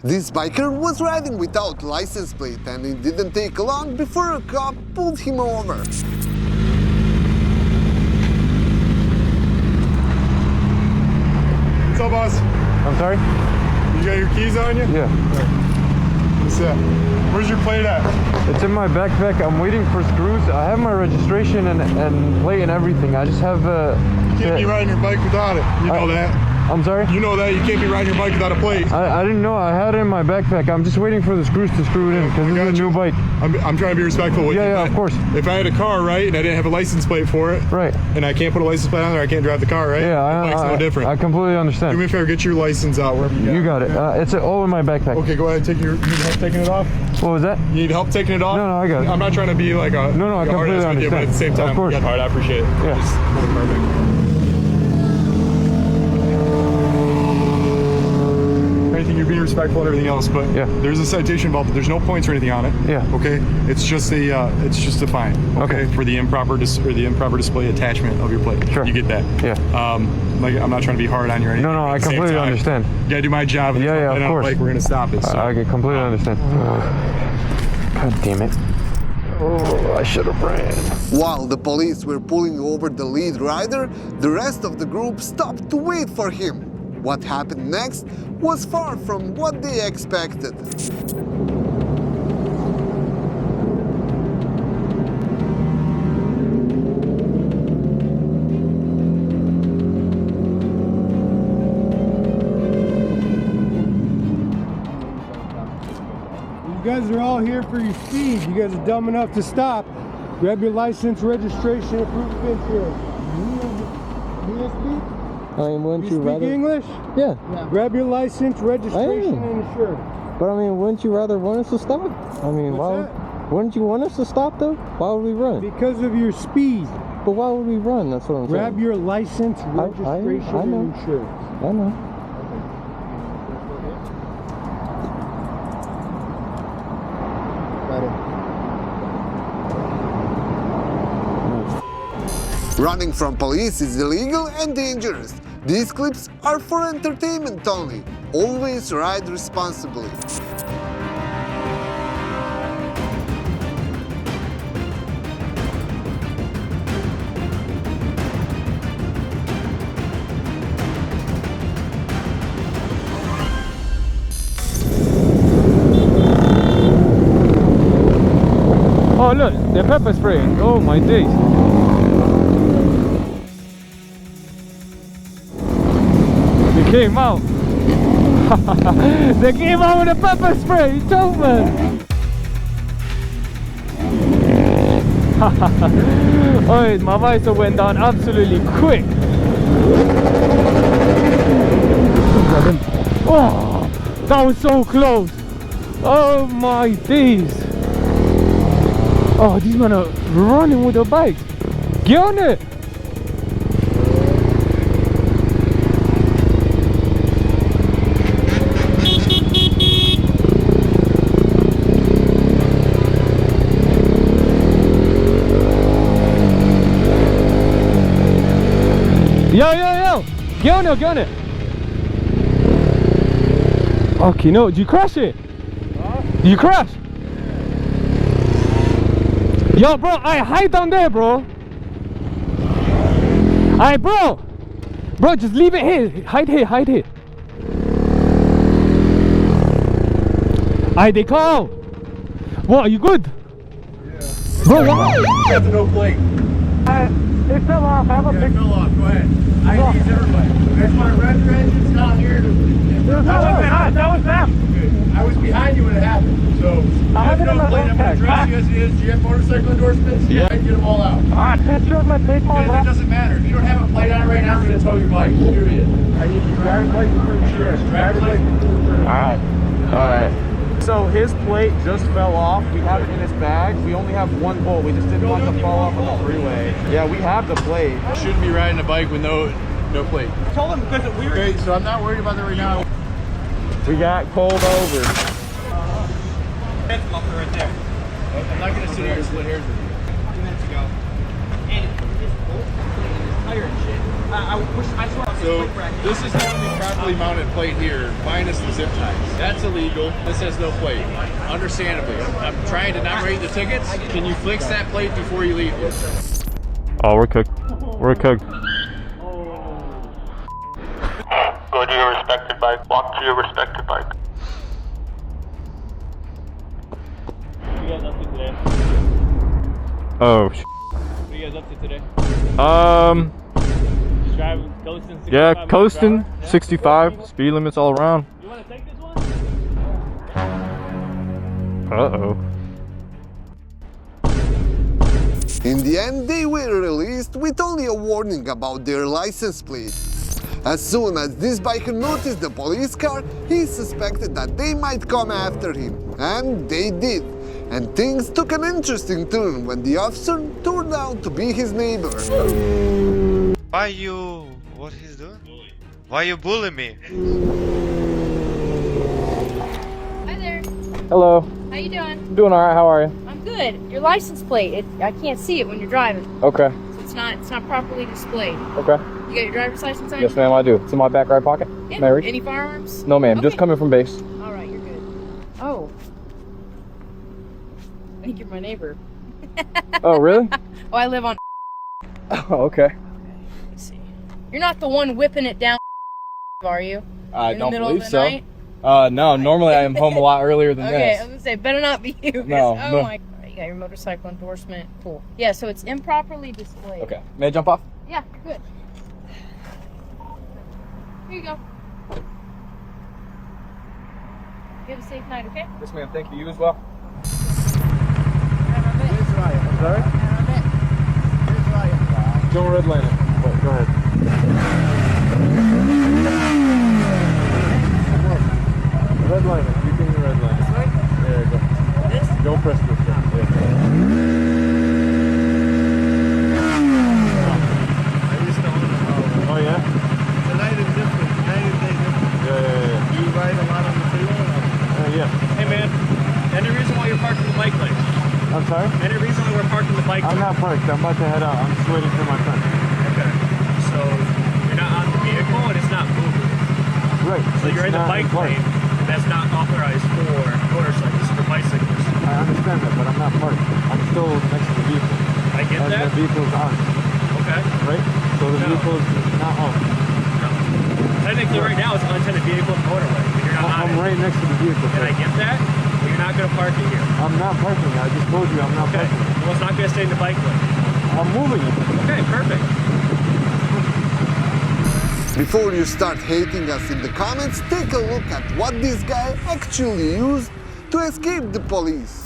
This biker was riding without license plate and it didn't take long before a cop pulled him over. What's up, boss? I'm sorry? You got your keys on you? Yeah. What's that? Where's your plate at? It's in my backpack. I'm waiting for screws. I have my registration and plate and everything. I just have You can't be riding your bike without it. You know that. I'm sorry? You know that. You can't be riding your bike without a plate. I didn't know. I had it in my backpack. I'm just waiting for the screws to screw it in because this is a new bike. I'm trying to be respectful with you. Yeah, of course. If I had a car, right, and I didn't have a license plate for it, right, and I can't put a license plate on there, I can't drive the car, right? Yeah, the bike's no different. I completely understand. Do me a favor, get your license out wherever you got it. It's all in my backpack. Okay, go ahead. You need help taking it off? What was that? You need help taking it off? No, I got it. I'm not trying to be like a I completely understand. You, but at the same time, of course. All right, I appreciate it. Yeah. Just hold the car back. You're being respectful and everything else, but yeah, there's a citation involved. There's no points or anything on it. Yeah. Okay. It's just a fine. Okay. For the improper display attachment of your plate. Sure. You get that. Yeah. Like I'm not trying to be hard on you or anything. No, I completely understand. Yeah, do my job. Yeah, of course. Like we're gonna stop it. So. I completely understand. God damn it. Oh, I should have ran. While the police were pulling over the lead rider, the rest of the group stopped to wait for him. What happened next was far from what they expected. You guys are all here for your speed. You guys are dumb enough to stop. Grab your license, registration, and proof of insurance. You speak? I mean, wouldn't you speak rather... English? Yeah. Grab your license, registration, and insurance. But I mean, wouldn't you rather want us to stop? I mean, wouldn't you want us to stop though? Why would we run? Because of your speed. But why would we run? That's what I'm saying. Grab your license, registration, and insurance. I know. Running from police is illegal and dangerous. These clips are for entertainment only. Always ride responsibly. Oh look, they're pepper spraying. Oh my days. They came out. They came out with a pepper spray, gentlemen. Oh, my visor went down absolutely quick. Oh, that was so close. Oh my days. Oh, these men are running with the bikes. Get on it. Yo. Get on it. Okay, no, did you crash it? Huh? Did you crash? Yo, bro, hide down there, bro. Alright, bro. Bro, just leave it here. Hide here. Alright, they call. What, are you good? Yeah. Bro, what? You have no plate. It fell off. I have a picture. It fell off. Go ahead. IDs everybody. You guys want to run your engines down here? That was them. I was behind you when it happened. So I have no plate. I'm going to address you as it is. Do you have motorcycle endorsements? Yeah. I can get them all out. Alright, picture of my plate. It doesn't matter. If you don't have a plate on it right now, I'm going to tow your bike. Period. I need your driver's license for insurance. Driver's license for insurance. Alright. So his plate just fell off. We have it in his bag. We only have one bolt. We just didn't want it to fall off on the freeway. Yeah, we have the plate. Shouldn't be riding a bike with no plate. Told him because we were... Okay, so I'm not worried about that right now. We got pulled over. I'm not going to sit here and split hairs with you. 2 minutes ago. And his bolt and his tire and shit. I swear I So this is the only properly mounted plate here, minus the zip ties. That's illegal. This has no plate. Understandably, I'm trying to not write the tickets. Can you fix that plate before you leave? Oh, we're cooked. We're cooked. Go to your respective bike. Walk to your respective bike. What are you guys up to today? Oh, What are you guys up to today? Just driving, coasting 65 yeah, miles coasting, per hour? Yeah? 65, speed limits all around. You want to take this one? Uh-oh. In the end, they were released with only a warning about their license plate. As soon as this biker noticed the police car, he suspected that they might come after him. And they did. And things took an interesting turn when the officer turned out to be his neighbor. Why you... what he's doing? Why you bully me? Hi there. Hello. How you doing? Doing alright, how are you? I'm good. Your license plate, I can't see it when you're driving. Okay. So it's not properly displayed. Okay. You got your driver's license on? Yes, ma'am, I do. It's in my back right pocket. Yeah. May I reach? Any firearms? No, ma'am, just Okay. coming from base. All right, you're good. Oh. I think you're my neighbor. Oh, really? Oh, I live on. Oh, okay. Let's see. You're not the one whipping it down, are you? I In the don't middle believe of the so. night? No, normally I am home a lot earlier than Okay, I this. was gonna say better not be you. 'cause- No, Oh no. my. You got your motorcycle endorsement. Cool. Yeah, so it's improperly displayed. Okay, may I jump off? Yeah, good. Here you go. You have a safe night, okay? Yes, ma'am, thank you. You as well. Have a bit. I'm sorry? Have a bit. Don't redline it. But go ahead. Redline it. You can redline it. There you go. This? Don't press this. Yeah. Oh yeah? Tonight is different. Tonight is day different. Yeah. You ride a lot on the freeway? Yeah. Hey man, any reason why you're parking the bike lane? I'm sorry? Any reason why we're parking the bike I'm lane? not parked. I'm about to head out. I'm just waiting for my friend. Okay. So you're not on the vehicle and it's not moving. Right. So you're in the bike lane and that's not authorized for motorcycles, for bicycles. I understand that, but I'm not parked. I'm still next to the vehicle. I get And that. the vehicle's on, Okay. right? So the No. vehicle's not on. No. Technically right now it's an unattended vehicle and motorway, but you're not on I'm it. right next to the vehicle. And I get that, but you're not going to park it here. I'm not parking. I just told you I'm not Okay. parking. Well, it's not going to stay in the bike lane. I'm moving it. Okay, perfect. Before you start hating us in the comments, take a look at what this guy actually used to escape the police.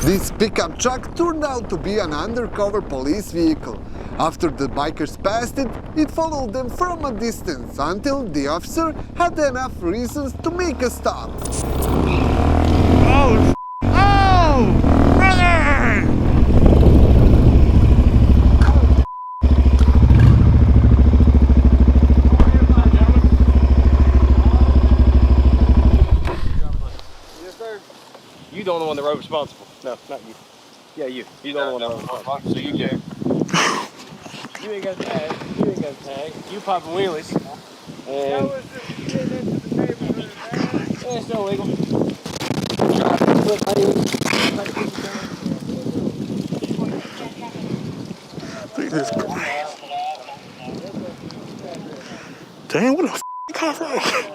This pickup truck turned out to be an undercover police vehicle. After the bikers passed it, it followed them from a distance until the officer had enough reasons to make a stop. Oh! Oh! Brother! You don't know the one that wrote responsible. No, not you. Yeah, you. You don't know the one that wrote responsible. So you do. You ain't got a tag. You ain't got a tag. You popping wheelies. And yeah, it's still illegal. Look at this guy. Damn, what a car wreck.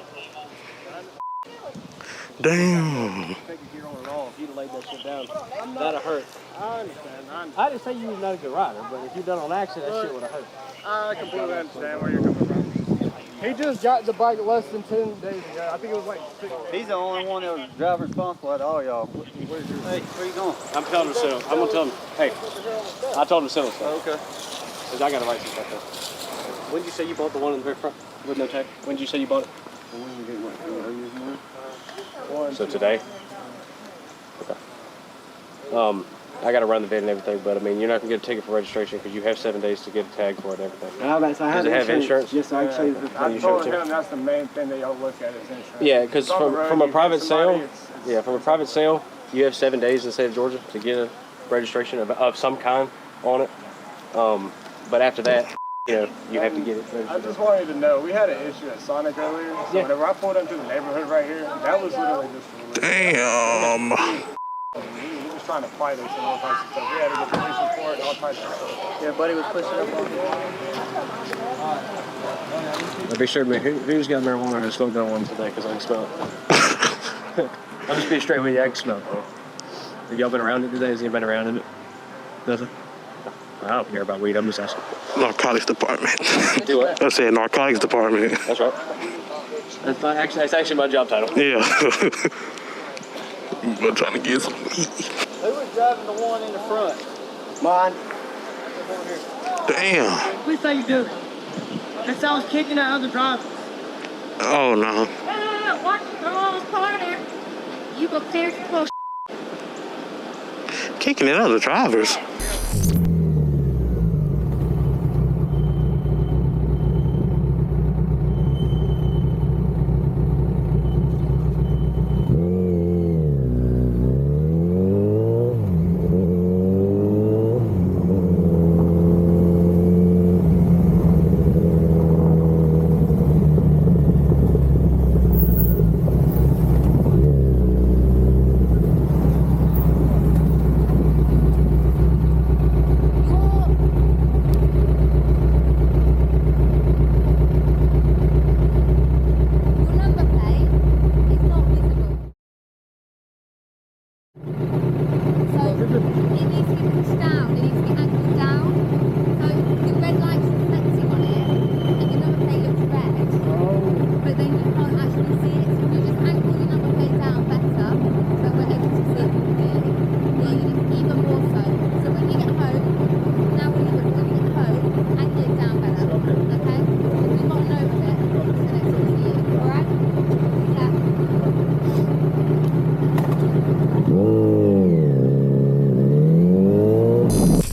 Damn. That'd hurt. I understand. I didn't say you was not a good rider, but if you done on accident, that shit would have hurt. I completely understand where you're coming from. He just got the bike less than 10 days ago. I think it was like 6 days. He's the only one that was driver responsible out of all y'all. Hey, where you going? I'm telling him to sell. I'm gonna tell him, hey, I told him to sell it. Okay. Because I got a license right there. When did you say you bought the one in the very front with no tag? When did you say you bought it? So today? Okay. I got to run the vid and everything, but I mean, you're not going to get a ticket for registration because you have 7 days to get a tag for it and everything. Does it have insurance? Yes, I actually. I told him that's the main thing that y'all look at is insurance. Yeah, because from a private sale, from a private sale, you have 7 days in the state of Georgia to get a registration of some kind on it. But after that, you know, you have to get it registered. I just wanted to know, we had an issue at Sonic earlier, so whenever I pulled into the neighborhood right here, that was literally just... Damn! He was trying to fight us and all types of stuff. We had to get police report and all types of stuff. Your buddy was pushing up on me. Be sure who's got marijuana or smoked on one today, because I can smell it. I'm just being straight with you, I can smell it. Have y'all been around it today? Has anybody been around in it? Nothing? I don't care about weed, I'm just asking. Narcotics department. Do what? I said narcotics department. That's right. That's actually my job title. Yeah. We're trying to get some weed. Who was driving the one in the front? Mine. Damn. What do you do? That's I was kicking out other drivers. Oh no. Watch the wrong corner. You go clear your Kicking at other drivers.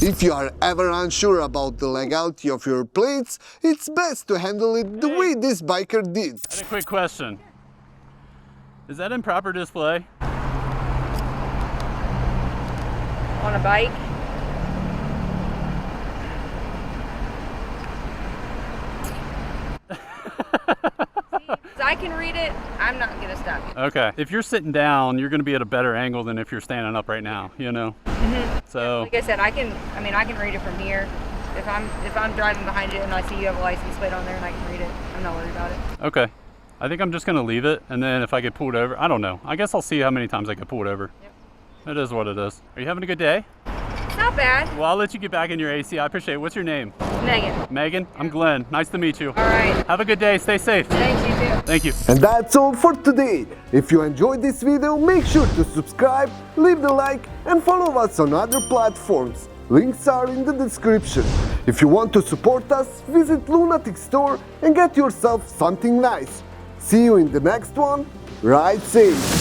If you are ever unsure about the legality of your plates, it's best to handle it the way this biker did. I had a quick question. Is that improper display? On a bike? I can read it, I'm not gonna stop you. Okay. If you're sitting down, you're gonna be at a better angle than if you're standing up right now, you know? Mm-hmm. So like I said, I can read it from here. If I'm driving behind you and I see you have a license plate on there and I can read it, I'm not worried about it. okay. I think I'm just gonna leave it, and then if I get pulled over, I don't know. I guess I'll see how many times I get pulled over. Yep. It is what it is. Are you having a good day? Not bad. Well, I'll let you get back in your AC. I appreciate it. What's your name? Megan. Megan? I'm Glenn. Nice to meet you. All right. Have a good day. Stay safe. Thanks, you too. Thank you. And that's all for today. If you enjoyed this video, make sure to subscribe, leave the like and follow us on other platforms. Links are in the description. If you want to support us, visit Lunatic store and get yourself something nice. See you in the next one. Ride safe.